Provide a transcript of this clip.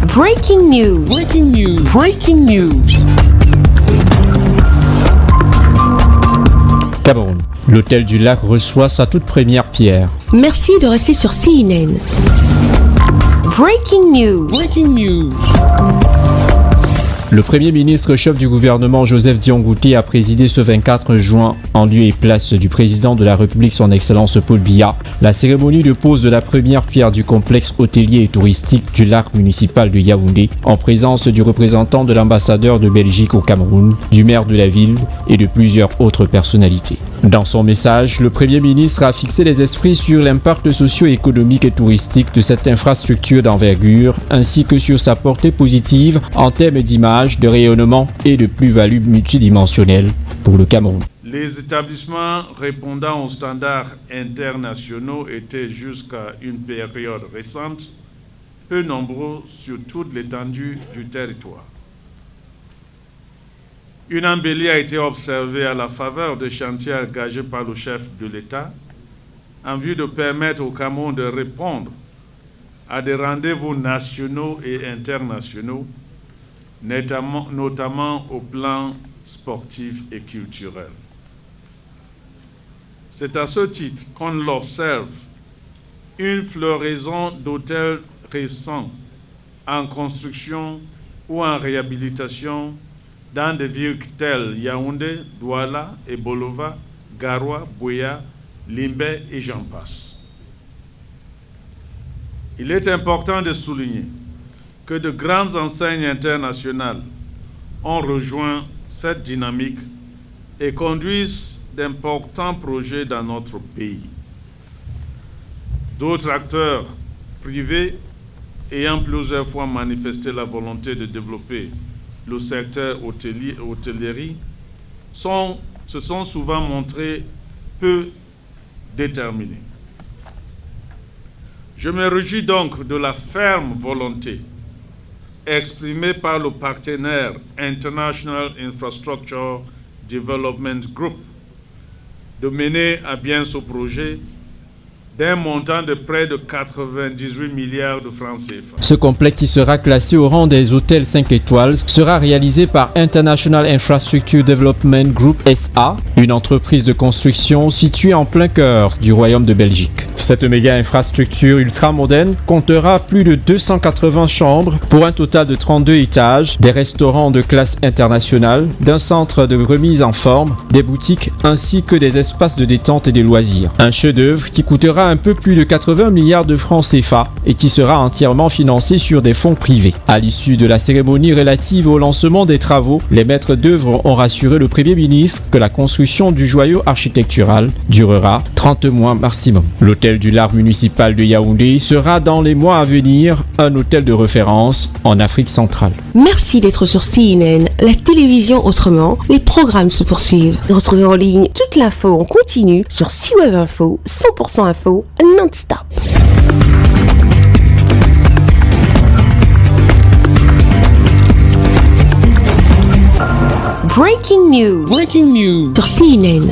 Breaking news. Breaking news. Breaking news. Cameroun. L'hôtel du Lac reçoit sa toute première pierre. Merci de rester sur CNN. Breaking news. Breaking news. Le Premier ministre chef du gouvernement Joseph Dion-Ngouté a présidé ce 24 juin, en lieu et place du président de la République son Excellence Paul Biya, la cérémonie de pose de la première pierre du complexe hôtelier et touristique du lac municipal de Yaoundé, en présence du représentant de l'ambassadeur de Belgique au Cameroun, du maire de la ville et de plusieurs autres personnalités. Dans son message, le Premier ministre a fixé les esprits sur l'impact socio-économique et touristique de cette infrastructure d'envergure, ainsi que sur sa portée positive en termes d'image, de rayonnement et de plus-value multidimensionnelle pour le Cameroun. Les établissements répondant aux standards internationaux étaient jusqu'à une période récente peu nombreux sur toute l'étendue du territoire. Une embellie a été observée à la faveur des chantiers engagés par le chef de l'État en vue de permettre au Cameroun de répondre à des rendez-vous nationaux et internationaux, notamment au plan sportif et culturel. C'est à ce titre qu'on l'observe, une floraison d'hôtels récents en construction ou en réhabilitation dans des villes telles Yaoundé, Douala, Ebolova, Garoua, Buea, Limbé et j'en passe. Il est important de souligner que de grandes enseignes internationales ont rejoint cette dynamique et conduisent d'importants projets dans notre pays. D'autres acteurs privés ayant plusieurs fois manifesté la volonté de développer le secteur hôtellerie se sont souvent montrés peu déterminés. Je me réjouis donc de la ferme volonté exprimée par le partenaire International Infrastructure Development Group de mener à bien ce projet d'un montant de près de 98 milliards de francs CFA. Ce complexe, qui sera classé au rang des hôtels 5 étoiles, sera réalisé par International Infrastructure Development Group SA, une entreprise de construction située en plein cœur du Royaume de Belgique. Cette méga infrastructure ultramoderne comptera plus de 280 chambres pour un total de 32 étages, des restaurants de classe internationale, d'un centre de remise en forme, des boutiques ainsi que des espaces de détente et des loisirs. Un chef-d'œuvre qui coûtera un peu plus de 80 milliards de francs CFA et qui sera entièrement financé sur des fonds privés. À l'issue de la cérémonie relative au lancement des travaux, les maîtres d'œuvre ont rassuré le Premier ministre que la construction du joyau architectural durera 30 mois maximum. L'hôtel du Lac municipal de Yaoundé sera dans les mois à venir un hôtel de référence en Afrique centrale. Merci d'être sur CNN, la télévision autrement. Les programmes se poursuivent. Retrouvez en ligne toute l'info en continu sur C-Web Info, 100% info, non-stop. Breaking news. Breaking news sur CNN.